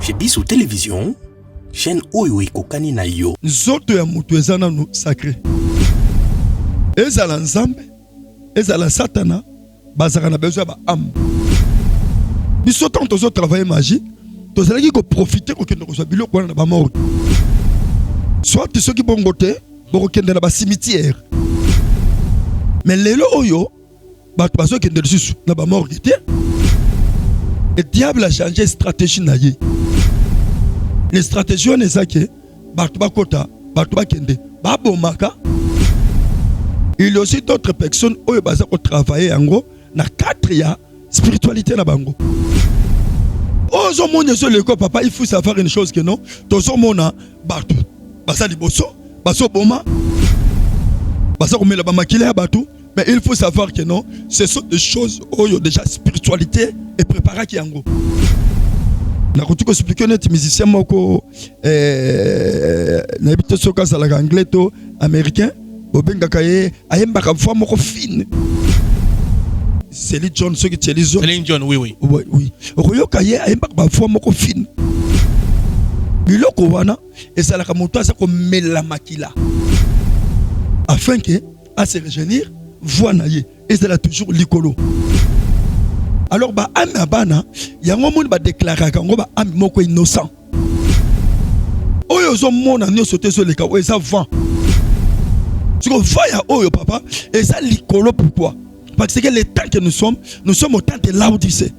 Chez Biso Télévision, chaîne oyo ekokani na yo. Nzoto ya mutu ezana no sacré. Ezala nzambe, ezala satana, bazaka na besoin ba âme. Biso tant tozo travailler magie, tozalaki ko profiter ko kende ko so biloko na ba mort. Soit ceux qui bon côté, bon kende na ba cimetière. Mais lelo oyo, ba to baso kende susu na ba mort était. Le diable a changé stratégie na ye. Les stratégies on est ça que Bartuba Kota, Bartuba Kende, Babomaka. Il y a aussi d'autres personnes qui ont travaillé en gros dans 4 ya spiritualité na bango. Aux hommes sur le corps papa, il faut savoir une chose que non, tous hommes Bartu, Basa Liboso, Baso Boma, Basa Komela Bamakile Batu, mais il faut savoir que non, ce sont des choses où il y a déjà spiritualité et préparé qui en gros. Na ko expliquer net musicien moko na bito soka sala anglais to américain bobenga kaye ayemba ka fois moko fine Celine John soki Celine John oui okoyo kaye ayemba ka fois moko fine biloko wana esala ka moto asa ko mela makila afin que à se regenir voix na ye ezala toujours likolo. Alors ba ami abana yango moni ba déclarer kango ba ami moko innocent oyo zo mona nyo sauter sur les cas oyo ça vent tu ko ya oyo papa et ça likolo pourquoi parce que le temps que nous sommes au temps de l'Odyssée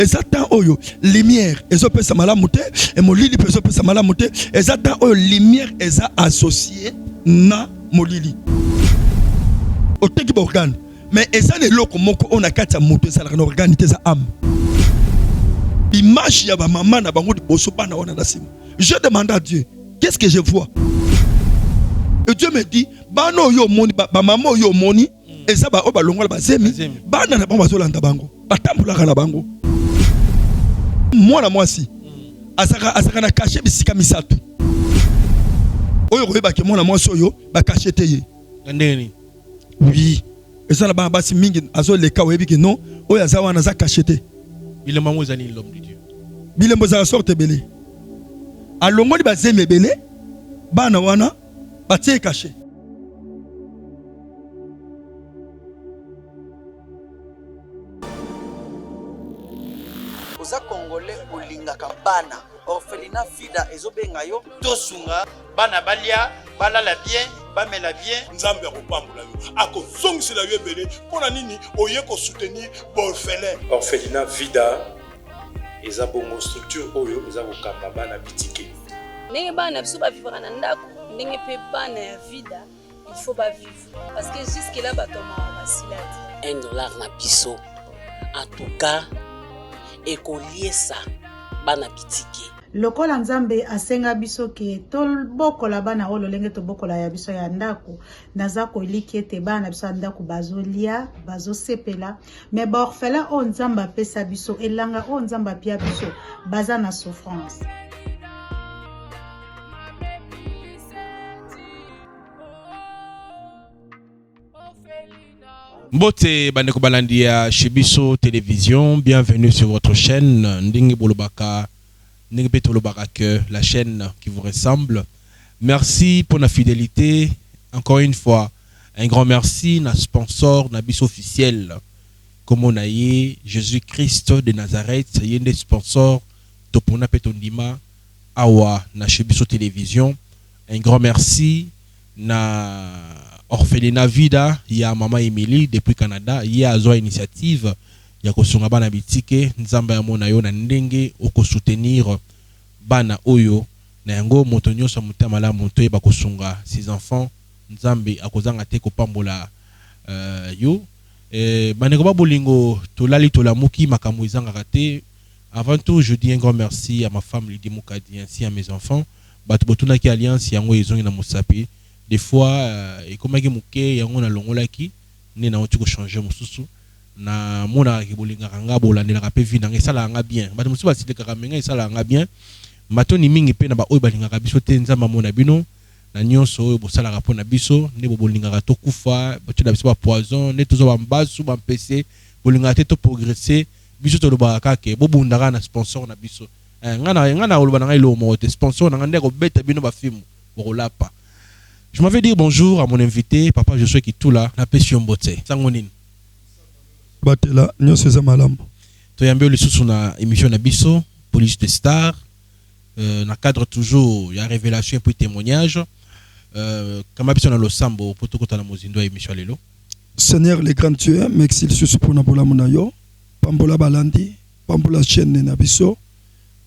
et ça temps oyo lumière et ça peut ça malamuté et molili peut ça peut ça malamuté et ça temps oyo lumière et ça associé na molili au teki organe. Mais ça les locaux on a quatre motos ça la organité ça âme. Image ya ba maman na bango di boso pa na wana na sim. Je demande à Dieu, qu'est-ce que je vois? Et Dieu me dit, ba no yo moni ba maman yo moni et ça ba o ba longola ba zemi. Ba na na bango zolanda bango. Ba tambula na bango. Moi na moi si. Asaka na cacher bisika misatu. Oyo ko ba ke moi na moi soyo ba cacher teye. Ndeni. Oui. Et ça là-bas, basi mingi azo le cas webi que non, oya zawa na za cacheté. Bilembo mozani l'homme de Dieu. Bilembo za sorte belé. Alongo di bazeme belé, bana wana batie caché. Oza congolais olinga kambana, orphelinat vida ezobenga yo tosunga bana balia balala bien bamela bien nzambe akopambola yo akozongisela yo ebele mpona nini oye kosoutenir baorphelin. Orphelinat vida eza bongo structure oyo eza kokamba bana bitike ndenge bana biso bavivaka na ndako ndenge mpe bana ya vida il faut bavivre parce que jusque là batomaka basila te $1 na biso en tout cas ekoliesa bana bitike lokola nzambe asenga biso ke tobokola bana oyo lolenge tobokola ya biso ya ndako naza koliki ete bana biso ya ndako bazolia bazosepela me baorphelin oyo nzambe apesa biso elanga oyo nzambe apia biso baza na souffrance. Mbote bandeko balandi ya chez Biso Télévision, bienvenue sur votre chaîne Ndingi Bolobaka Ndingi Petolobaka, la chaîne qui vous ressemble. Merci pour la fidélité. Encore une fois, un grand merci na sponsor na Biso officiel. Comme on a eu Jésus-Christ de Nazareth, il y a des sponsors Topona Petondima Awa na chez Biso Télévision. Un grand merci na Orphelinat Vida, il y a Maman Emily depuis Canada, il y a Zoa Initiative, il y a Kosunga Bana Bitike, Nzamba ya Mona yo na ndenge oko soutenir Bana Oyo, na yango motonyo sa mutama la montoye ba kosunga ses enfants, Nzambe akozanga te ko pambola yo. Baneko ba bolingo tolali tolamuki makambo izanga kate. Avant tout, je dis un grand merci à ma femme Lydie Moukadi ainsi à mes enfants. Batu botuna ki alliance yango ezongi na Mosapi. Des fois et comme que muke yango na longolaki ni na otu ko changer mususu na mona ki bolinga kanga bolandela ka pe vina nge sala nga bien batu mususu basile ka menga sala nga bien matoni mingi pe na ba oyo balinga ka biso te nzamba mona bino na nyonso oyo bosala ka pona biso ne bolinga ka to kufa batu na biso ba poison ne tozo ba mbasu ba mpese bolinga te to progresser biso to loba ka ke bobundaka na sponsor na biso ngana oloba na ngai lo mo te sponsor na ngande ko beta bino ba film bolapa. Je m'avais dire bonjour à mon invité, Papa Josué Kitula, na Pession Bote. Sangonine. Batela, nyo seza malambo. To yambe le sous na émission na biso, Police des Stars. Na cadre toujours, il y a révélation puis témoignage. Kama biso na losambo poto kota na mozindo émission lelo. Seigneur le grand Dieu, merci sous pour na bola monayo. Pambola balandi, pambola chaîne na biso.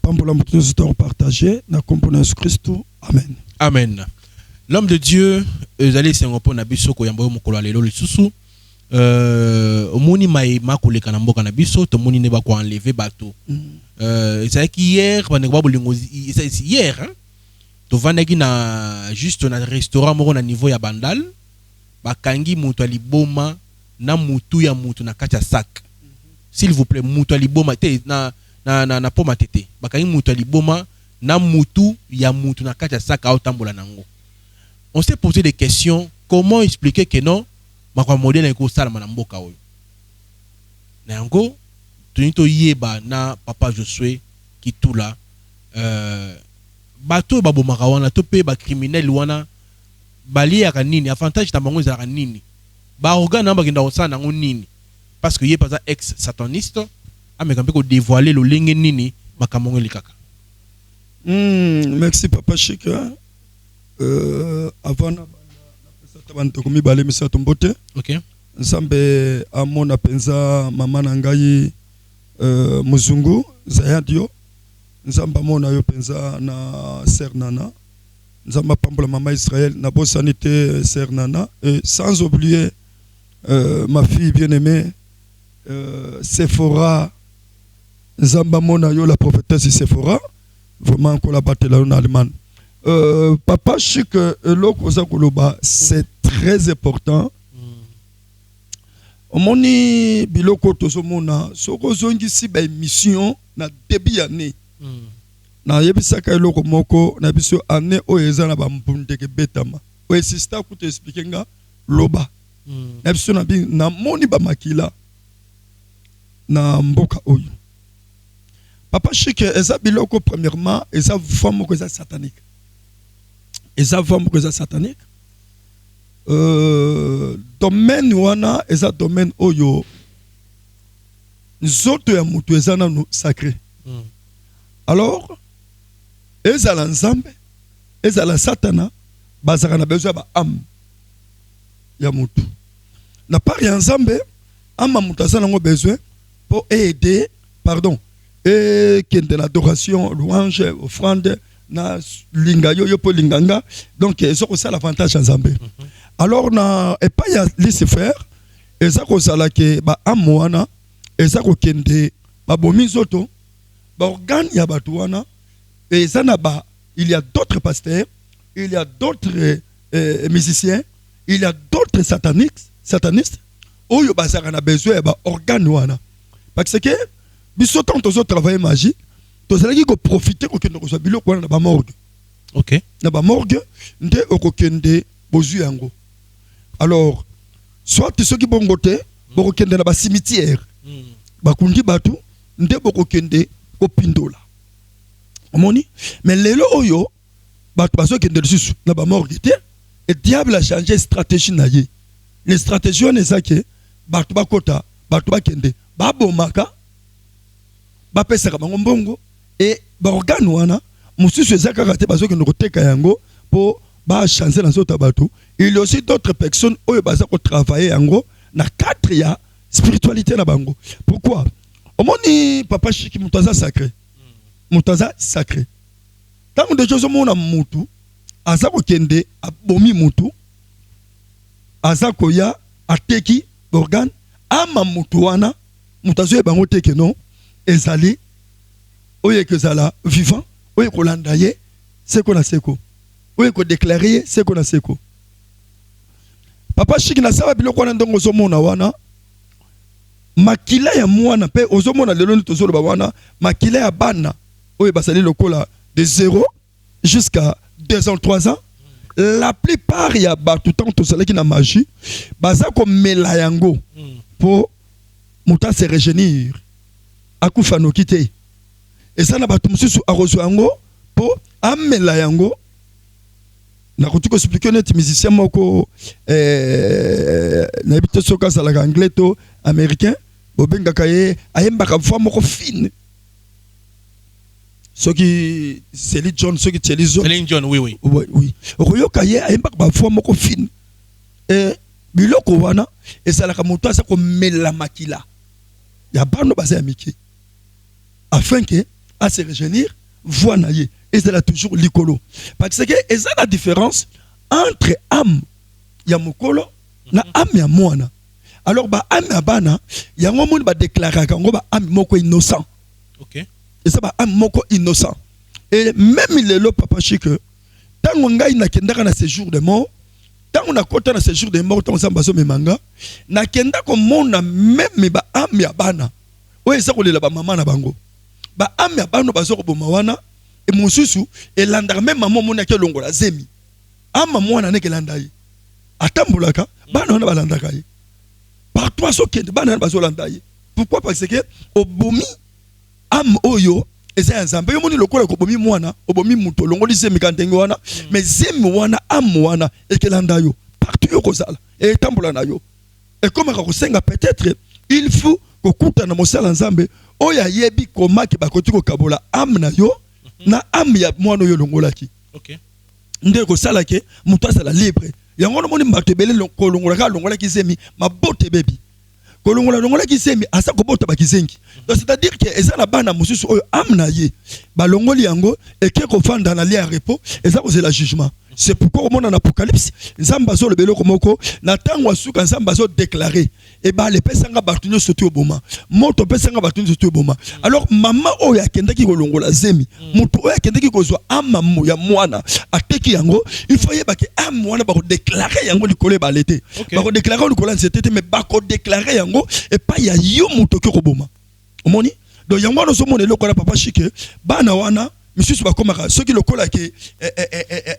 Pambola mutu nous partager na compona Christ. Amen. Amen. L'homme de Dieu, ezali sengopo na biso ko yambo mokolo lelo lisusu. Omoni maïma koleka na mboka na biso, to moni ne ba ko enlever bateau. C'est hier, ba ne ba bolingo hier hein. To vanaki na juste na restaurant moko na niveau ya Bandal, ba kangi mutu aliboma na mutu ya mutu na kati ya sac. S'il vous plaît, mutu aliboma te na poma tete. Ba kangi mutu aliboma na mutu ya mutu na kati ya sac a otambola nango. On s'est posé des questions, comment expliquer que non makwa modèle na ko sala na mboka oyo. Na yango tunito yeba na Papa Josué Kitula bato ba bomaka wana to pe ba criminel wana bali ya nini avantage ta bango za nini ba organe na bakenda osana ngo nini parce que yé pas ex sataniste ameka mpe ko dévoiler lo lenge nini makamongo likaka. Merci Papa Chika. Avant na bantu komi balé misa tombote. OK. Nsambe amona penza mama na ngai muzungu zayadio. Nzamba mona yo penza na Sernana. Nzamba pambola mama Israël na bosanité Sernana et sans oublier ma fille bien-aimée Sephora. Nzamba mona yo la prophétesse Sephora. Vraiment qu'on la battu là en Allemagne. Papa Chic l'okoza koloba c'est très important. Omoni biloko tozomona soko zongisi ba émission na début année. Na yebisaka eloko moko na biso année oyeza na ba mbundeke betama. O sister ku te expliquer nga loba. Na biso na bi na moni ba makila na mboka oyo. Papa Chic eza biloko premièrement eza forme ko eza satanique. Eza forme ko eza satanique. Domaine wana eza domaine oyo nzoto ya mutu eza nanu sacré. Alors eza la nzambe eza la satana bazaka na besoin ba âme ya mutu na part ya nzambe âme mutu eza nango besoin pour aider et kende l'adoration louange offrande na linga yo po linganga donc eso ko ça l'avantage à nzambe. Alors na et pas ya Lucifer eza ko sala ke ba amwana eza ko kende ba bomi zoto ba organe ya batu wana eza na ba il y a d'autres pasteurs, il y a d'autres musiciens, il y a d'autres satanistes oyo bazaka na besoin ba organe wana parce que biso tant tozo travailler magie tozalaki ko profiter ko kende ko so biloko wana na ba morgue. OK. Na ba morgue nde okokende bozu yango. Alors soit ceux qui bongote bokokende na ba cimetière bakundi batu nde bokokende ko pindola. Omoni mais lelo oyo batu bazokende lisusu na ba morgue te et diable a changé stratégie na ye. Les stratégies on ezake batu bakota batu bakende babomaka bapesaka bango mbongo et ba organe wana mususu ezaka kate bazokende koteka yango po ba changer dans autres bateaux. Il y a aussi d'autres personnes qui ont travaillé na quatre ya spiritualité na bango. Pourquoi? Omoni Papa Chic mutaza sacré. Mutaza sacré. Tant de choses mona mutu azako kende abomi mutu azako ya ateki organe ama mutu wana mutazo e bango teke non ezali oye que zala vivant oye ko landaye c'est qu'on a seko. Oui, qu'on déclarer ce qu'on a seko. Papa Chic na saba biloko wana ndongo zomona wana makila ya mwana pe ozomona lelo ni tozolo ba wana makila ya bana oyo basali lokola de 0 jusqu'à 2 ans 3 ans. La plupart ya batu tant tozalaki na magie baza ko mela yango pour muta se rejeunir akufa no kite et ça na bato mususu arozwa yango po amela yango na kotuko expliquer net musicien moko na bité soka sala anglais to américain bobengaka ye ayembaka voix moko fine soki Celine John soki Celine John oui oui okoyoka ye ayembaka ba voix moko fine biloko wana esalaka moto asa komela makila ya bano baza ya miki afin que à se rejeunir voix na ye et c'est là toujours likolo parce que et ça la différence entre âme ya mokolo na âme ya mwana alors ba âme ya bana yango moni ba déclarer ngo ba âme moko innocent OK et ça ba âme moko innocent et même lelo papa chique tango ngai na kendaka na séjour de mort tango na kota na séjour de mort tango sambaso memanga na kenda ko mona même ba âme ya bana o esa ko lela ba mama na bango ba âme ya bana bazo ko boma wana et mususu elanda même maman mona ke longola zemi ama mwana ne ke landa yi atambulaka bana wana balandaka yi par toi so kende bana bazo landa yi pourquoi parce que obomi âme oyo eza nzambe yo moni lokola ko bomi mwana obomi muto longoli zemi kandenge wana mais zemi wana âme wana ekelanda yo partout yo kozala et tambula na yo et comme ka kosenga peut-être il faut ko kuta na mosala nzambe oya yebi komaki bakoti ko kabola âme na yo na âme ya mwana yo longolaki OK nde ko sala ke muto asala libre yango moni mbato ebele longola ki zemi mabote bebi kolongola ki zemi asa ko bota bakizengi donc c'est-à-dire que eza na bana mususu oyo âme na ye balongoli yango et ke ko fanda na lia repos eza ko la jugement c'est pourquoi au monde en apocalypse nzamba zo le beloko moko na tango asuka nzamba zo déclarer et ba le pesanga batunyo soto oboma moto pesanga batunyo soto oboma alors mama oyo akendaki kolongola zemi moto oyo akendaki kozwa ama ya mwana ateki yango il faut yeba ke am mwana ba ko déclarer yango likole ba lete ba ko déclarer likole nzetete mais ba ko déclarer yango et pas ya yo moto ke koboma omoni donc yango no so mona eloko na papa chike bana wana monsieur Subakomaka, ceux qui le collent qui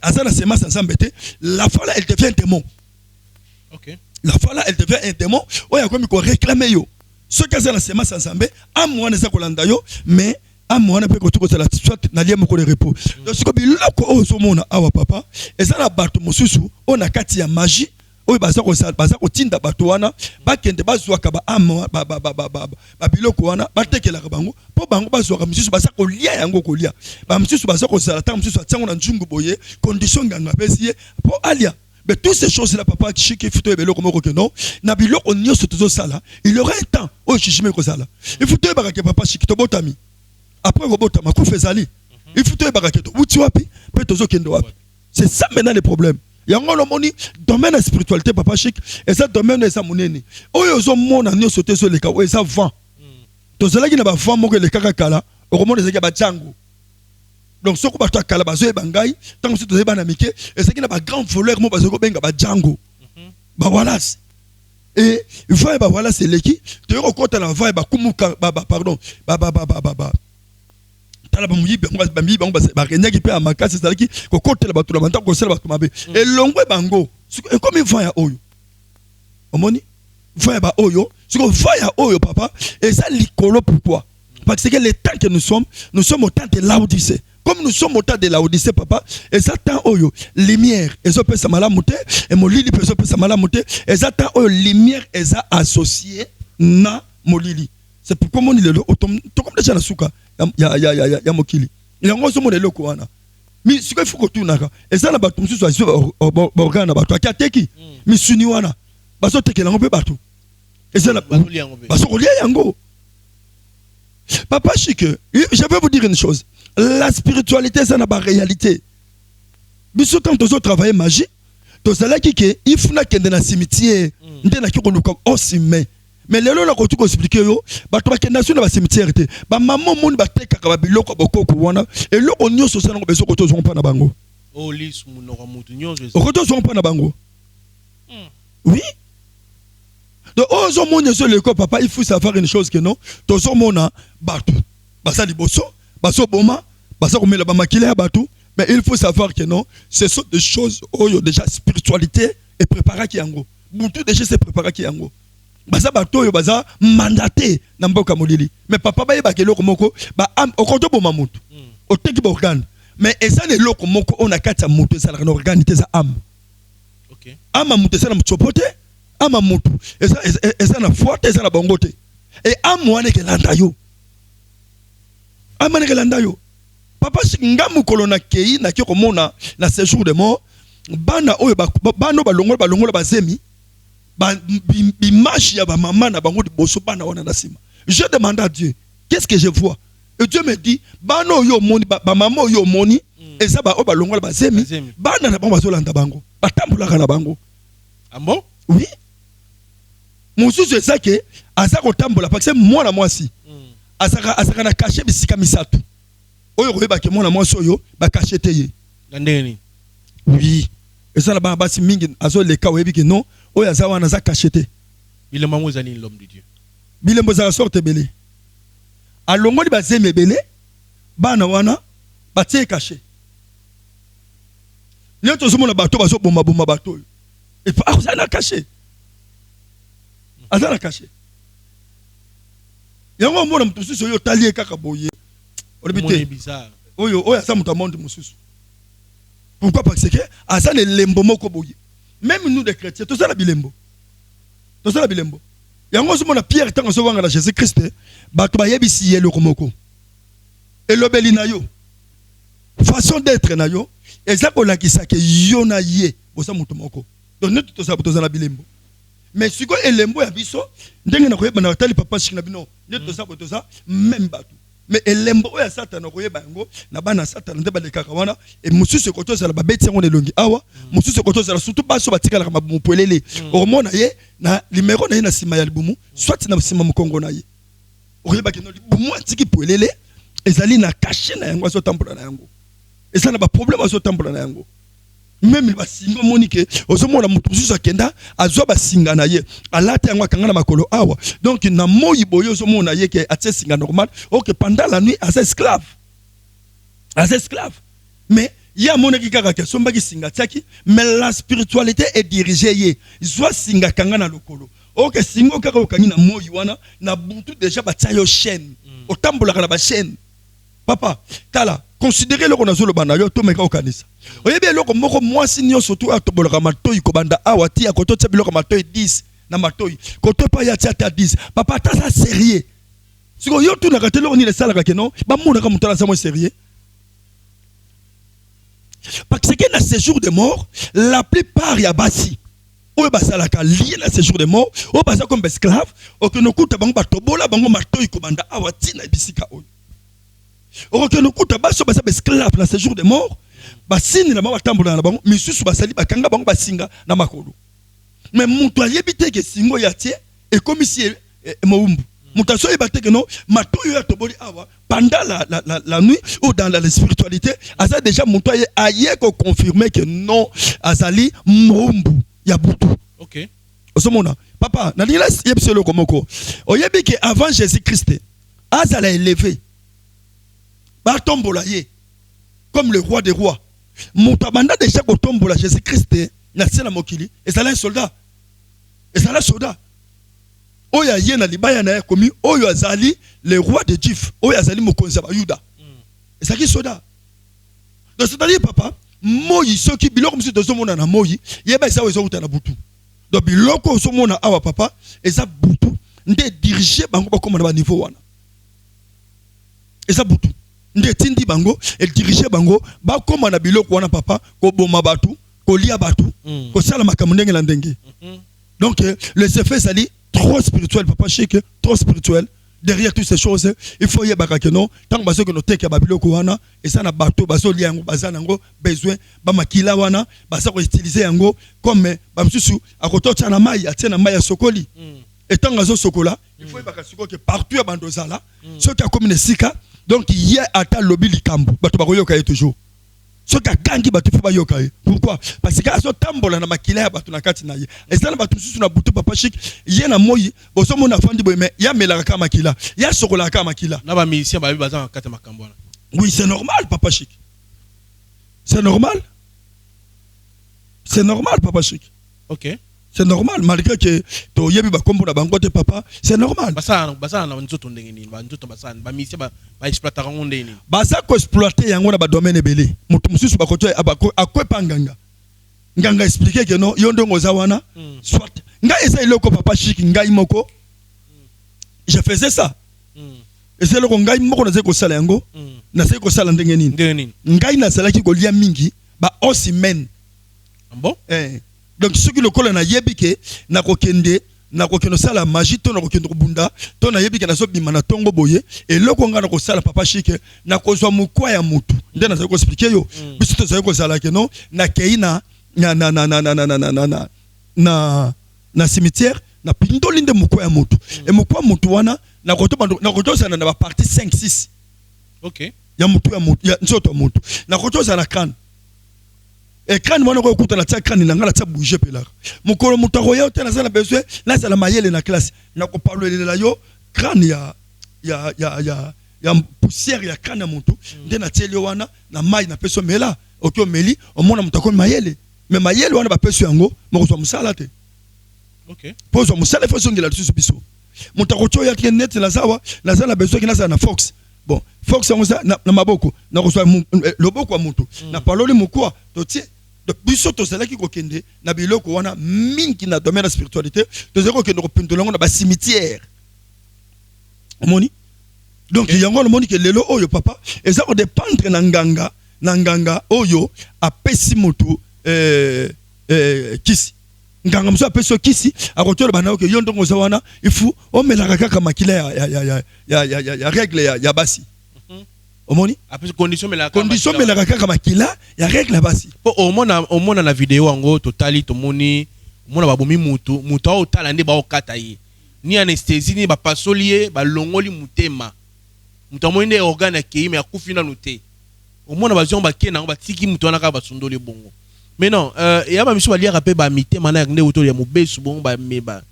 Azana Sema Sansambete, la fala elle devient un démon. OK. La fala elle devient un démon. Oya comme ko réclamer yo. Ceux qui Azana Sema Sansambe, à moi ne sa kolanda yo, mais à moi ne peut que tout ça la soit na lié moko de repos. Donc ce que biloko o so mona awa papa, et ça la bato mosusu, on a kati ya magie. Oyo baza ko tinda bato wana bakende bazwaka ba amo ba biloko wana batekela bango po bango bazwaka misusu baza ko lia yango ko lia ba misusu baza ko sala ta misusu atsango na njungu boye condition nganga besie po alia mais toutes ces choses là papa chiki futo biloko moko que non na biloko nyoso tozo sala il y aura un temps o chishime ko sala il faut te baraka papa chiki to botami après ko botama ku fezali il faut te baraka to uti wapi pe tozo kendo wapi c'est ça maintenant le problème. Yango lo moni domaine de spiritualité papa chic et ça domaine esa munene oyo zo mona nyo sauter sur les cas o esa vent to zela ki na ba vent moko le kaka kala o komona zeki ba jango donc soko ba to kala bazo e bangai tant que to zeba na mike et ça ki na ba grand voleur mo bazo ko benga ba jango ba voilà et va ba voilà c'est leki to yo ko na va ba kumuka pardon ba tala ba muyibe ba miyibe ba kenyaki pe amakasi salaki ko kotela ba tula banta ko sela ba tumabe et longwe bango et comme il va ya oyo omoni va ya ba oyo siko va ya oyo papa et ça likolo pourquoi parce que le temps que nous sommes au temps de l'Odyssée comme nous sommes au temps de l'Odyssée papa et ça temps oyo lumière et ça peut ça malamuté et molili peut ça peut ça malamuté et ça temps oyo lumière et ça associé na molili c'est pourquoi mon ile to comme déjà na suka ya mokili il ngo so modelo ko wana mi siko fuko tunaka eza na bato mususu azo organe na bato akateki mi suni wana baso tekela ngo pe bato eza na baso ko lia yango papa chique je vais vous dire une chose la spiritualité ça na ba réalité biso quand tozo travailler magie tozala kike ifuna kende na cimetière ndena kiko luka osime. Mais les gens qui ont expliqué, ils ont fait cimetière. Ba maman moun ba teka ka biloko bokoko wana et lo onyo so sana beso ko tozo pa na bango. Oh lis munoko mutu nyonzo. Ko tozo pa na bango. Oui. Donc ozo monyo so le ko papa il faut savoir une chose que non, tozo mona batu. Basa liboso, baso boma, basa ko mela ba makile batu, mais il faut savoir que non, ce sont des choses oyo déjà spiritualité et préparer ki yango. Mutu déjà c'est préparer ki yango. baza bato oyo baza mandaté na mboka molili mais papa ba yeba keloko moko ba am okoto boma mutu oteki ba organe mais eza le loko moko on a kati ya mutu eza la organe te za âme. OK. Ama mutu eza na mutsopote, ama mutu eza na forte eza na bongote. Et âme wana ke landa yo. Âme wana ke landa yo. Papa ngamu kolona kei na ki komona na séjour de mort bana oyo bana balongola bazemi ba image ya ba maman na bango liboso bana wana na sima. Je demande à Dieu, qu'est-ce que je vois? Et Dieu me dit, bana oyo moni ba maman oyo moni eza ba balongola bazemi bana na bango bazolanda bango. Batambulaka na bango. Ah bon? Oui. Mosusu eza ke aza kotambola parce que mwana mwasi azaka na caché bisika misatu. Oyo koyeba ke mwana mwasi oyo ba caché te ye. Ndeni. Oui. Et ça là-bas basi mingi azo le ka oyebi ke non oyo aza wana za caché te. Bilembo mozali l'homme de Dieu. Bilembo za sorte belé. Alongoli bazeme belé bana wana batie caché. Leo tozomona bato bazo bomba bato. Et pas ça na caché. Azana caché. Yango mona mususu oyo talie kaka boye. Olibité. Oyo asa mutu monde mususu. Pourquoi? Parce que azana lembo moko boye. Même nous les chrétiens, tout ça la bilembo. Tout ça la bilembo. Yango mona Pierre tango so wanga na Jésus Christ, bato ba yebisi yelo komoko. Elobeli na yo. Façon d'être na yo, ezako lakisa ke yo na ye, bosa mutu moko. Donc nous tout ça la bilembo. Mais si ko elembo ya biso ndenge na koyeba na tali papa shikina bino neto ça même bato mais elembo ya satana koyeba ngo na bana satana nde balekaka wana et mususu koto za ba beti ngo nelongi awa mususu koto za surtout baso batikala ka mupolele hormone ye na limero na ye na sima ya libumu soit na sima mukongo na ye koyeba ke no libumu atiki polele ezali na caché na yango so tambola na yango eza na ba problème so tambola na yango. Même ba singa monique ozomona mutu mususu akenda azwa ba singa na ye alata yango akanga na makolo awa donc na moyi boyo ozomona ye ke atie singa normal OK pendant la nuit as esclave mais ya monaki kaka ke sombaki singa tiaki mais la spiritualité est dirigée ye zwa singa kanga na lokolo OK singo kaka okangi na moyi wana na butu déjà ba tia yo chaîne otambola na ba chaîne papa tala considérez le qu'on a zolo bana yo to meka okanisa oyebi eloko moko mwasi nyonso to atobolaka matoyi ko banda awa ti akoto tsa biloko matoyi 10 na matoyi koto pa ya tia 10 papa ta ça sérieux siko yo tu na katelo ni le sala ka keno ba mona ka mutala sa mo sérieux parce que na séjour de mort la plupart ya basi oyo basalaka lié na séjour de mort o basa comme esclave o que no kuta bango batobola bango matoyi ko banda awa ti na bisika oyo. Ok, nous coûte baso basa esclave na séjour de mort, basini na ba tambola na bango, misusu basali bakanga bango basinga na makolo. Mais mutu ayebite ke singo ya tie et comme si moumbu. Mutu so yebate ke non, matoyo ya toboli awa pendant la nuit ou dans la spiritualité, asa déjà mutu aye ko confirmer que non azali moumbu ya butu. OK. Osomona, papa, na dila yebselo komoko. Oyebi ke avant Jésus-Christ, azala élevé. Batombola ye comme le roi des rois. Mutabanda déjà kotombola Jésus-Christ na sela mokili et ça un soldat. Et ça un soldat. Oya ye na libaya na komi oyo azali le roi des Juifs. Oyo azali mokonzi ba Yuda. Et ça qui soldat. Donc c'est-à-dire papa, moyi soki biloko msi tozomona na moyi, yeba isa wezo uta na butu. Donc biloko somona awa papa, eza butu nde diriger bango bakoma na ba niveau wana. Eza butu. Nde tindi bango el diriger bango ba koma na biloko wana papa ko boma batu ko lia batu ko sala makambo ndenge la ndenge. Donc les effets sali trop spirituel papa chic trop spirituel derrière toutes ces choses il faut y baka que non tant baso que no teke ba biloko wana et ça na bato baso lia yango bazana ngo besoin ba makila wana basa ko utiliser yango comme ba msusu akotocha na mai atina mai ya sokoli et tant ngazo sokola il faut y baka siko que partout ya bandozala ceux qui a comme sika. Donc il y a ata lobby likambo bato bakoyoka ye toujours ce ka kangi bato fa bayoka ye. Pourquoi? Parce que aso tambola na makila ya bato na kati na ye ezana bato susu na butu papa chic ye na moyi boso mona fandi boy mais ya melaka ka makila ya sokola ka makila na ba musicien ba bazan kati makambo na. Oui, c'est normal papa chic, c'est normal papa chic. OK. C'est normal, malgré que tu yebi ba kombo na bango te papa, c'est normal. Basa na nzoto ndenge nini, ba nzoto basa ba mission ba exploiter ngo ndenge nini. Basa ko exploiter yango na ba domaine ebele. Mutu mususu ba koto akwepa nganga. Nganga expliquer que non, yondo ngoza wana, soit nga esa iloko papa chiki ngai moko. Je faisais ça. Et c'est le ngai moko na zeko sala yango, na zeko sala ndenge nini. Ndenge nini. Ngai na sala ki ko lia mingi, ba osimen. Bon? Donc ce qui le colle na yebike na kokende na kokeno sala magie to na kokendo bunda to na yebike na so bima na tongo boye et loko nga na ko sala papa chike na kozwa mukwa ya mutu nde na ko expliquer yo biso to za ko sala ke non na keina na cimetière na pindoli nde mukwa ya mutu et mukwa mutu wana na koto sana na ba partie 5 6. OK. Ya mutu ya nzoto mutu na koto sana kan ekran mwana ko kuta na tia kan na ngala tia bouger pela mukolo mutako yo te na sala besoin na sala mayele na classe na ko parler yo crâne ya poussière ya kan na mutu nde na tieli wana na mai na peso mela okyo meli omona mutako mayele mais mayele wana ba peso yango moko so musala te. OK. Pozo musala fo songela lusu biso mutako cho ya net la sawa na sala besoin na sala na Fox. Bon, Fox yango na maboko na ko so loboko wa mutu na parole mukwa to tie de biso to sala ki ko kende na biloko wana mingi na domaine de spiritualité to zeko kende ko pindolongo na ba cimetière omoni donc yango le moni ke lelo oyo papa eza ko dépendre na nganga oyo apesi mutu kisi nganga muso apesi kisi akotolo bana ke yondo ngoza wana il faut o melaka kaka makila ya règle ya basi. Omoni après condition melaka kaka makila ya règle basi po omona na vidéo yango totali tomoni mona babomi mutu o tala nde ba okata ye ni anesthésie ni ba pasolier ba longoli mutema mutu amoni nde organe akei me akufi na noté omona bazion ba kena ba tiki mutu wana ka ba sundoli bongo mais non ya ba miso ba lia rapé ba mitema na nde autour ya mobesu bongo ba meba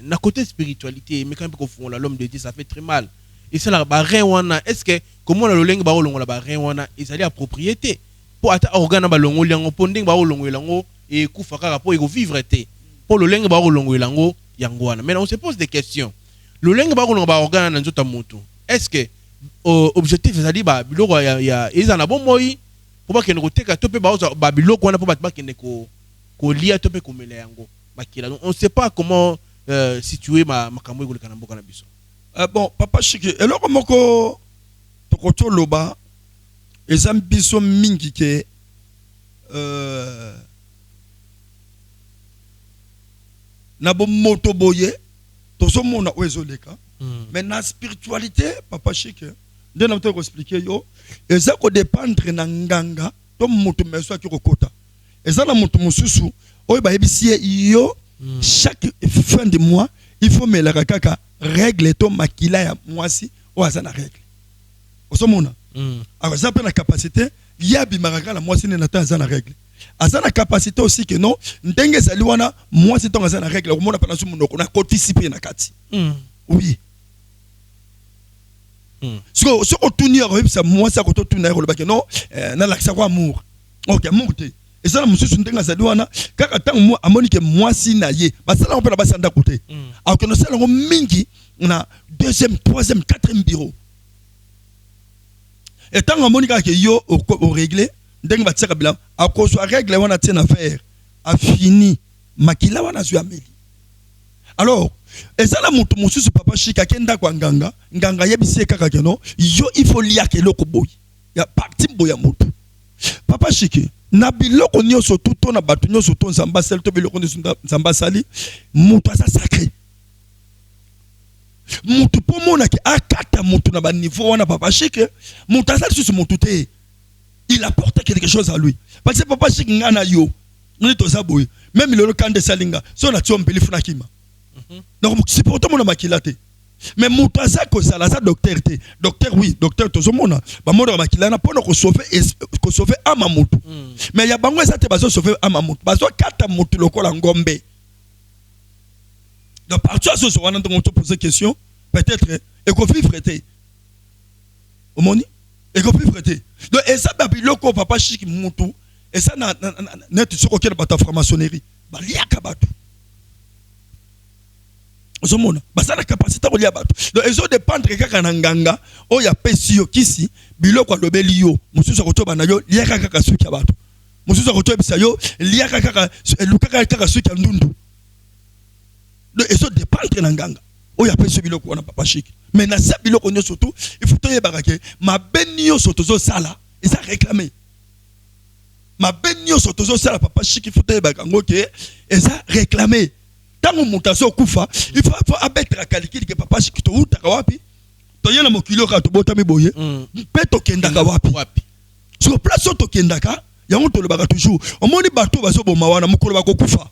na côté spiritualité mais quand on fond l'homme de Dieu ça fait très mal. Et c'est là ba rewana est-ce que comment le leng ba olongo la ba rewana ezali à propriété pour ata organe ba longo liango ponding ba olongo lango et kufa kaka pour ego vivre té pour le leng ba olongo lango yango wana. Mais on se pose des questions. Le leng ba olongo ba organe na nzota mutu est-ce que objectif ezali ba biloko ya ezana bon moi pour pas que ne koteka to pe ba biloko wana pour ba kende ko lia to pe ko mela yango bakila. On sait pas comment situer makambo ego le kanamboka na biso. Bon, papa Chiki, eloko moko tokoto loba ezambiso mingi ke na bo moto boye tozo mona oezoleka mais na spiritualité papa Chiki nde na ko expliquer yo eza ko dépendre na nganga to moto meso akikokota eza na moto mususu oyo ba yebisi yo chaque fin de mois il faut melaka kaka règle to makila ya mwasi o azana règle osomona alors ça peut la capacité ya bimaraka la mwasi ne nata azana règle azana capacité aussi que non ndenge zali wana mwasi to azana règle o mona pana su munoko na participer na kati oui so ko tunir ko bisa mwasi ko to tunir ko ba que non na laksa ko amour OK amour te et ça la mususu ndenga zali wana kaka tango mo amoni ke mwasi na ye basala ko na basanda côté alors que no sala ngo mingi na deuxième troisième quatrième bureau et tango amoni kaka yo au régler ndenga batsaka bila akoso règle wana tena faire a fini makila wana zu ameli alors et ça la mutu mususu papa Chika kenda kwa nganga yebisi kaka keno yo il faut lia ke loko boy ya parti boya mutu papa Chika na biloko nyonso to na bato nyonso to nzamba sel to biloko nzamba sali mutu asa sacré mutu po mona ke akata mutu na ba niveau wana papa Chika mutu asa susu mutu te il apporte quelque chose à lui parce que papa Chika ngana yo ni to saboy même le kande salinga so na tiompeli funa kima donc supporte mona makila te mais mutu asa ko sala sa docteur te docteur oui docteur to zomona ba modo makila na pono ko sauver ama mutu mais ya bango esa te bazo sauver ama mutu bazo kata mutu lokola ngombe donc partout à ce wana on te poser question peut-être et ko vivre te omoni et ko vivre te donc esa ba biloko papa Chiki mutu esa na net soko kele bata franc-maçonnerie ba liaka batu ozomona basala capacité kolia bato donc ezo dépendre kaka na nganga oya pesi yo kisi biloko alobeli yo mususu akotoba na yo lia kaka suki ya bato mususu akotoba bisa yo lia kaka kaka suki ya ndundu donc ezo dépendre na nganga oya pesi biloko wana Papa Chic mais na sa biloko nyo surtout il faut toye barake ma benio sotozo sala eza réclamer ma benio sotozo sala Papa Chic il faut toye bakango ke eza réclamer. Tant montation kufa, il faut abattre la calcul que Papa Chic to uta kawapi. To yena mokilo ka to botami boye. Pe to kenda kawapi. Sur place to kenda ka, yango to le baka toujours. Omoni bato baso boma wana mokolo bako kufa.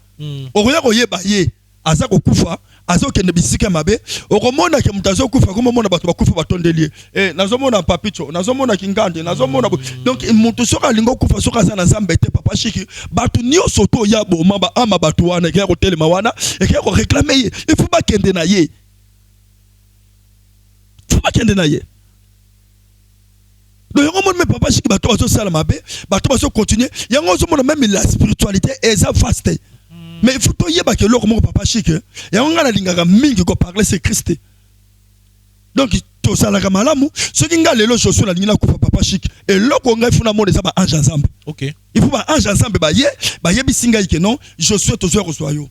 Okoya koyeba ye, aza ko kufa, azo kende bisika mabe. Okomona ke mutazo kufa, komo mona bato bakufa batondelier. Nazomona papicho, nazomona kingande, nazomona donc mutu soka lingo kufa soka za na zambete Papa Chic. Bato nio soto ya boma ba ama bato wana ke ko telema wana et ke ko réclamer ye. Il faut pas kende na ye. Faut pas kende na ye. Donc yango mon Papa Chic bato baso sala mabe, bato baso continuer. Yango zo mona même la spiritualité est ça faste. Mais il faut que que l'homme Papa Chic et on a la linga mingi ko parler c'est Christ. Donc to sala ka malamu ce qui ngale lo josu la linga ko Papa Chic et loko ngai funa mo des ba ange ensemble. OK. Il faut ba ange ensemble ba ye bisinga ike non Josué to zo resoyo.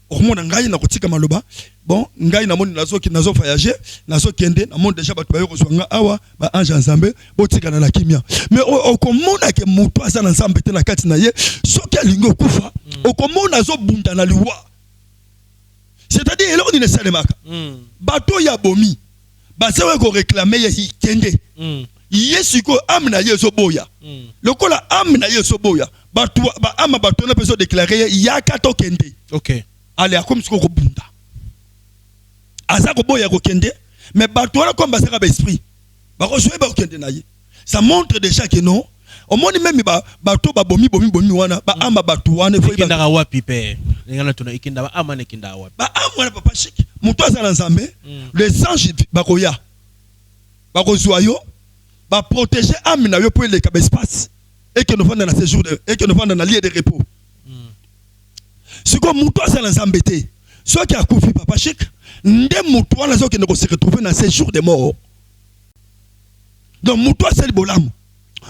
Omona ngai na kotika maloba bon ngai na moni nazo voyager nazo kende na monde déjà bato ba yo nga awa ba ange ensemble botika na la kimia mais o komona ke mutu asa na ensemble te na kati na ye soki alingo kufa o komona zo bunda na liwa c'est-à-dire eloko ni salemaka bato ya bomi basewe ko réclamer ye kende yesu ko amna ye zo boya lokola amna ye zo boya bato ba ama bato na peso déclarer ya kato kende. OK. Allez à comme ce qu'on bunda aza ko boya ko kende mais bato wana comme basaka ba esprit ba ko jouer ba ko kende na ye ça montre déjà que non au monde même bato ba bomi wana ba ama bato wana faut ba kinda wapi pe ngana tuna ikinda ba ama ne kinda wapi ba ama Papa Chic muto za na nzambe les anges ba ko ya ba ko zoyo ba protéger âme na yo pour le espace et que nous vendre dans séjour et que nous vendre dans lieu de repos. Si comme muto za na nzambe te soit qui a kufi Papa Chic nde muto wana zo ke ne ko se retrouver dans séjour des morts. Donc muto c'est le bolam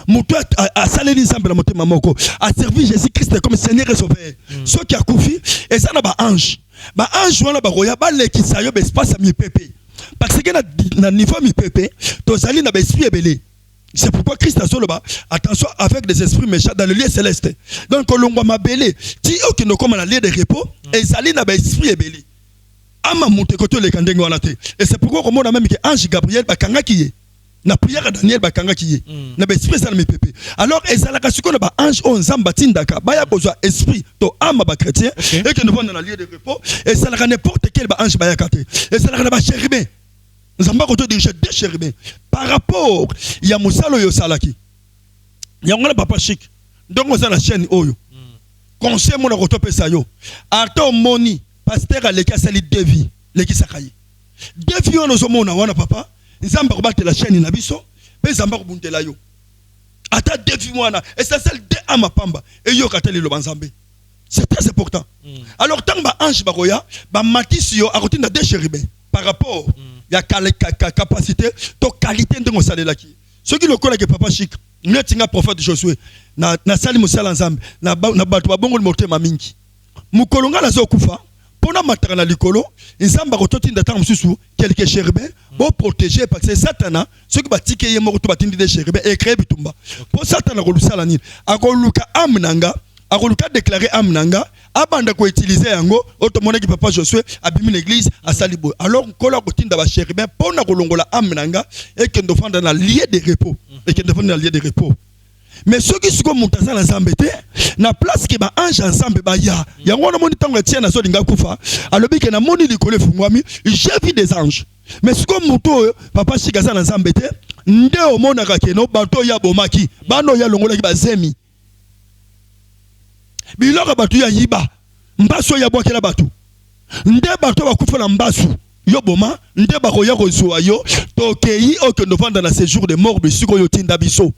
muto a saleli nzambe na motema moko a servi Jésus-Christ comme Seigneur et Sauveur. Soit qui a kufi et ça na ba ange wana ba roya ba lekisa yo espace mi pepe parce que na niveau mi pepe to zali na ba esprit ebele. C'est pourquoi Christ a solo ba attention avec des esprits méchants dans le lieu céleste. Donc kolongwa mabele ti o ki no comme na lieu de repos et zali na ba esprit ebele ama monte koto le kandenge wana te et c'est pourquoi comme on a même que ange Gabriel ba kanga ki na prière Daniel ba kanga ki na ba esprit ça na mi pepe alors ezalaka siko na ba ange on nzamba tindaka ba ya kozwa esprit to ama ba chrétien et que nous vont dans le lieu de repos et ça la n'importe quel ba ange ba ya kate et ça la ba chérubin nzamba koto dirige des chérubins par rapport ya musalo yo salaki ya ngala Papa Chic donc on a la chaîne oyo conseil mon koto pesa yo ato moni pasteur aleki asali devi leki sakayi devi ono zo mona wana papa nzamba ko batela chaîne na biso pe nzamba ko bundela yo ata devi wana et ça c'est de amapamba et yo kateli lo banzambe c'est très important. Alors tant ba ange ba koya ba matisi yo akotinda de chérubins par rapport ya capacité to qualité ndongo salelaki ce qui le kola que Papa Chic netinga prophète Josué na sali musala nzambe na bato ba bongo motema mingi mukolonga na zo kufa pona mataka na likolo nzamba ko totinda tant mususu quelques chérubins pour protéger parce que satana ceux qui batike ye moko to batindi de chérubins et créer bitumba pour satana ko lusala nini akoluka amnanga akoluka déclarer amnanga abanda ko utiliser yango otomonaki Papa Josué abimi l'église à salibo alors kola ko tinda ba chérubin pona ko longola amnanga et que ndofanda na lieu de repos et que ndofanda na lieu de repos mais ceux qui sont montés dans l'ensemble na place que ba ange ensemble ba ya yango na moni tango tiena so linga kufa alobi ke na moni likole fungwami j'ai vu des anges mais ce que moto Papa Chic za ensemble nde o mona ka keno bato ya bomaki bano ya longola ki ba zemi biloko bato ya yiba mbaso ya bwakela bato nde bato bakufa na mbasu yo boma nde bakoya kozwa yo tokei oke novanda na séjour de mort bisiko yo tinda biso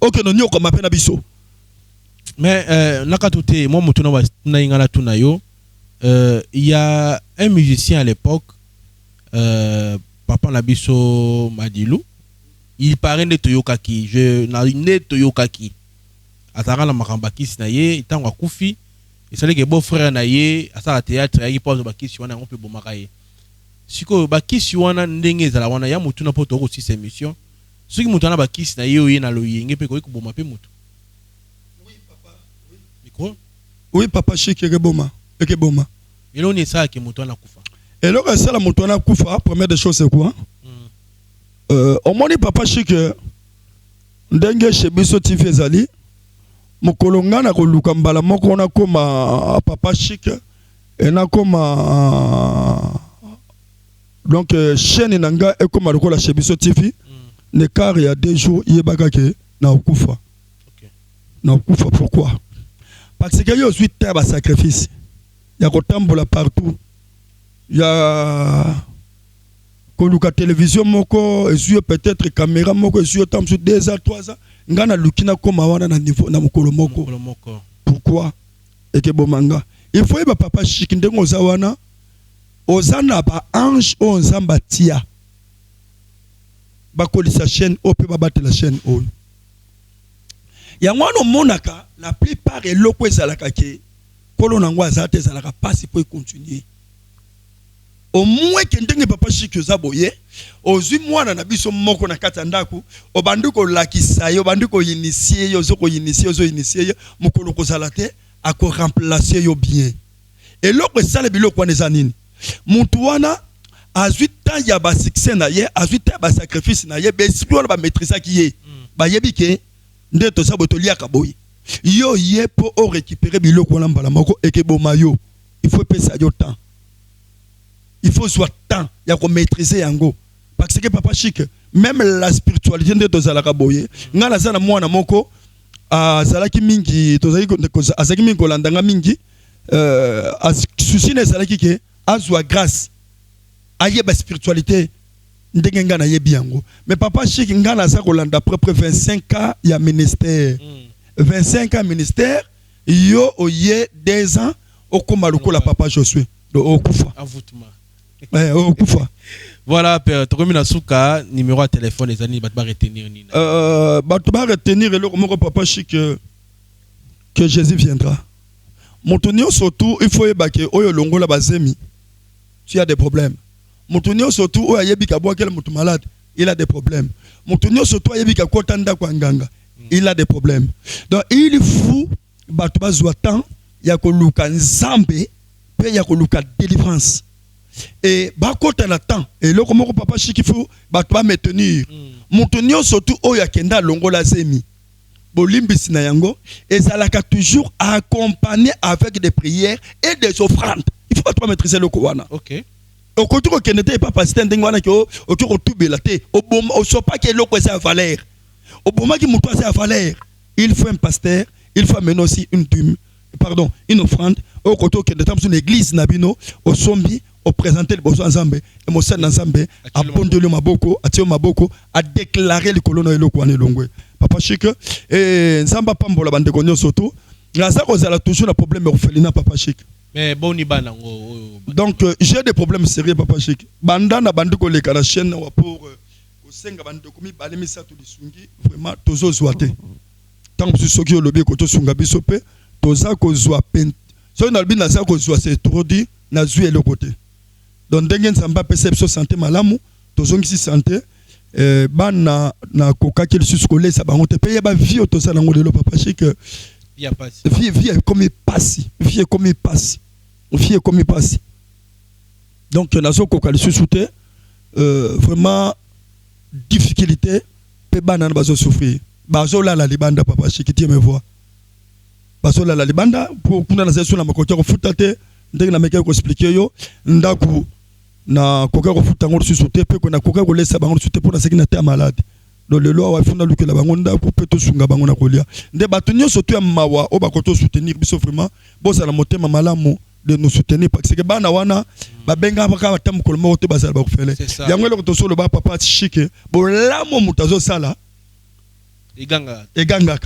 oke no nyoko mapena biso mais nakatute moi mutuna wa na ingala tuna yo il y a un musicien à l'époque papa Nabiso Madilou, il paraît de Toyokaki. Je n'ai Toyokaki. Atara la Makambaki Sinaye, tant à Koufi, et c'est que beau frère Naye, à ça théâtre, il pose Baki Suana, on peut bomaraye. Si que Baki Suana n'engage à la Wana, ya Mutuna Poto aussi ses missions. Ce qui Mutana Baki Sinaye, ou Yena Loye, il peut que Bomape Moutou. Oui, papa, oui. Micro? Oui, papa, Chic et Boma. Et Boma. Et l'on est ça qui Mutana Koufa. Et là, c'est la Mutana Koufa, première des choses, c'est quoi? Au moins, papa, Chic, Ndenge chez Bisso TV Zali. Mokolonga na koluka mbala moko na koma papa chic et na koma donc chaîne nanga et koma lokola chez Bisso TV ne car il y a 2 jours yebaka ke na okufa. Na okufa pourquoi? Parce que yo suite terre ba sacrifice. Ya kotambola partout. Ya koluka télévision moko et peut-être caméra moko et sur tam sur 2 ans 3 ans. Ngana lukina koma wana na niveau na mukolo moko. Pourquoi? Et que bomanga. Il faut ba papa chic ndengo za wana ozana ba ange o nzamba tia. Ba kolisa chaîne o pe ba battre la chaîne o. Ya ngwana monaka la plupart eloko ezalaka ke kolo nango azate ezalaka passe pour continuer. Au moins que ndenge papa chic zaboye ozwi mwana na biso moko na kati ndaku obanduko lakisa yo banduko initier yo zo initier mukolo kozala te ako remplacer yo bien et loko sale biloko wana zanini muntu wana azwi temps ya ba succès na ye azwi temps ba sacrifice na ye be sikolo ba maîtriser ki ye ba yebi ke ndeto sabo to liaka boye yo ye po o récupérer biloko wana mbala moko et ke bomayo il faut pesa yo temps. Il faut soit temps, il y a qu'on maîtriser yango. Parce que papa chic, même la spiritualité de tozalaka boye, ngana zana mwana moko azalaki mingi azalaki mingi kolandanga mingi souci ne zalaki ke azwa grâce ayeba spiritualité ndenge ngana yebi yango. Mais papa chic ngana za kolanda propre 25 ans ya ministère. 25 ans ministère, yo oye 2 ans okoma lokola papa Josué. Okufa. Avoutement. Voilà, Père Tokomina Souka, numéro de téléphone, les amis, va retenir. Va retenir le papa chic que Jésus viendra. Montonio surtout, il faut ébaquer, oyo longo la bazemi. Tu as des problèmes. Montonio surtout, oyo yebika boa quel mutu malade, il a des problèmes. Montonio surtout, yebika kotanda kwa nganga, il a des problèmes. Donc il faut batba zoatan, yakoluka nzambe, pe yakoluka délivrance. Et bakota na temps et le comme papa chic il faut batba maintenir montonio surtout oya kenda longo la zemi bolimbisi na yango et zalaka toujours accompagné avec des prières et des offrandes. Il faut pas maîtriser le kowana. OK. Au côté que n'était pas pasteur ndengwana ko autour tout belate au bon au so pas que loko ça valeur. Au moment qui montoie ça valeur, il faut un pasteur, il faut mener aussi une offrande au côté que n'était pas une église nabino au sombi au présenter le besoin ensemble et mon sein ensemble à pondre le maboko à tirer maboko à déclarer le colonne et le coin longwe papa chic et nzamba pambola bande konyo soto na ça cause a toujours le problème orphelinat papa chic mais bon ni bana donc j'ai des problèmes sérieux papa chic banda na bande ko le kala chaîne pour au senga bande komi balemi sa to lisungi vraiment tozo zoate tant que soki o lobi ko to sunga biso pe toza ko zwa pen so na albina za ko zwa c'est trop dit na zui le côté. Donc dengen samba perception santé malamu tozongisi santé bana na koka ki le scolaire ça bango te paye ba vie to ça nango lelo papa chic vie passe vie comme il passe vie comme il passe vie comme il passe donc nazo koka le souté vraiment difficulté pe bana bazo souffrir bazo la libanda papa chic qui me voit bazo la libanda pour kuna na zesu na makoto ko futate ndenge na meka ko expliquer yo ndaku na koka ko futa ngolo susote pe ko na koka ko lesa bango susote pour na sekina te malade do le lo wa funda lukela bango ndaku pe to sunga bango na kolia nde batunyo soto ya mawa o bakoto soutenir biso vraiment boza na motema malamu de nous soutenir parce que bana wana ba benga ba ka tam ko mo te bazala ba ko fele yango le ko to solo ba papa chic bo lamo mutazo sala eganga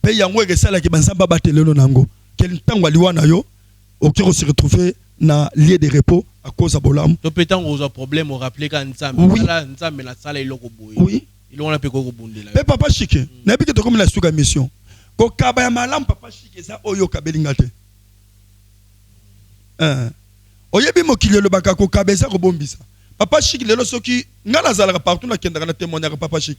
pe yango e sala ki bansamba batelelo nango quel temps wali wana yo okiro se retrouver na lieu de repos à cause de bolam. To peut-être on a problème au rappeler quand Nzambe. Oui. Nzambe na sala iloko boye. Oui. Il on a pe ko bundela. Mais papa chic, na bi que to comme la suka mission. Ko kaba ya malam papa chic ça oyo kabelinga te. Oyebi mokili le baka ko kabeza ko bombisa. Papa chic lelo soki ngala zalaka partout na kendaka na témoigner papa chic.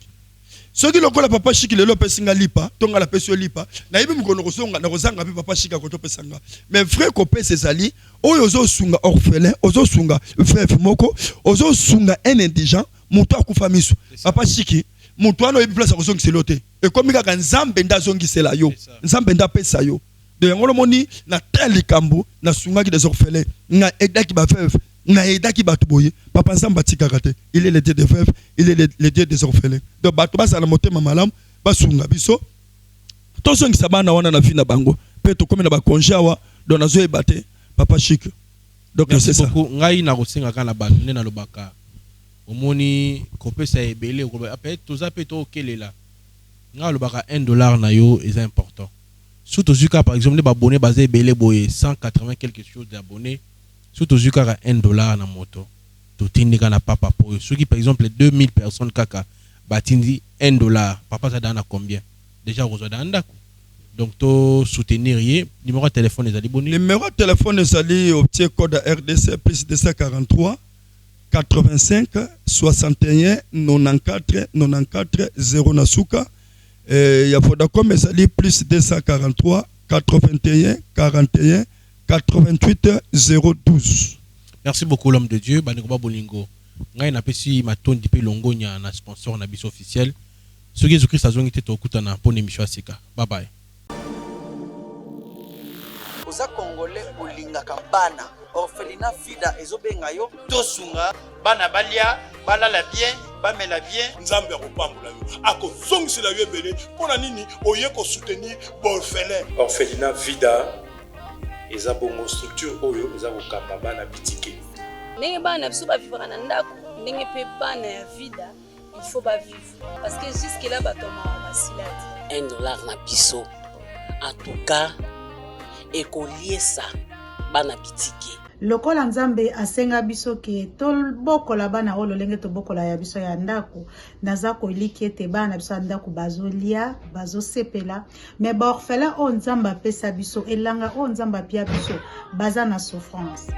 Soki lokola papa chic lelo pesinga lipa, tonga la peso lipa, na yebi mikono kosonga na kozanga pe papa chic ko to pesanga. Mais frère ko pese zali, oyo zo sunga orphelin, ozo sunga frère moko, ozo sunga un indigent, muto akufa miso. Papa chic, muto ano yebi place ko zongi selote. Et comme kaka nzambe nda zongi sela yo, nzambe nda pesa yo. De ngolo moni na tel kambo na sunga ki des orphelins, na aida ki ba veuve. Na aida ki batu boye papa nzamba tikaka te, il est le dieu des veuves, il est le dieu des orphelins. Donc batu ba sala motema malam ba sunga biso to songi sabana wana na fina bango pe to comme na ba konjawa don nazo ebate papa chic. Donc c'est ça ngai na kosenga kana ba ne na lobaka omoni kopesa ebele ko après to za pe to kelela nga lobaka $1 na yo est important. Surtout zuka par exemple les abonnés basé ebele boye 180 quelque chose d'abonnés. Surtout si $1 na moto, tout indika na papa pour ceux qui par exemple 2000 personnes kaka batindi $1, papa ça donne à combien? Déjà vous avez un donc to soutenir yé numéro de téléphone les abonnés. Numéro de téléphone les alliés au petit code RDC plus 243 85 61 94 94 0 nasuka et ya Vodacom les alliés plus 243 81 41 88 012. Merci beaucoup l'homme de Dieu. Banikoba Bolingo. Ngai na pesi maton dipe longo nya na sponsor na biso officiel. Ce Jésus Christ azongi te tokutana pour émission asika. Bye bye. Oza congolais olingaka bana orphelinat fida ezobenga yo tosunga bana balia balala bien bamela bien nzambe akopambola yo akozongisela yo ebele mpona nini oye kosoutenir baorphelin. Orphelinat vida eza bongo structure oyo eza kokamba bana bitike ndenge bana biso bavivaka na ndako ndenge mpe bana ya vida il faut bavivre parce que jusque là batomaka basila te $1 na biso en tout cas ekoliesa bana bitike lokola nzambe asenga biso ke tobokola bana oyo lolenge tobokola ya biso ya ndako naza koliki ete bana biso ya ndako bazolia bazosepela me baorphelin oyo nzambe apesa biso elanga oyo nzambe apia biso baza na souffrance.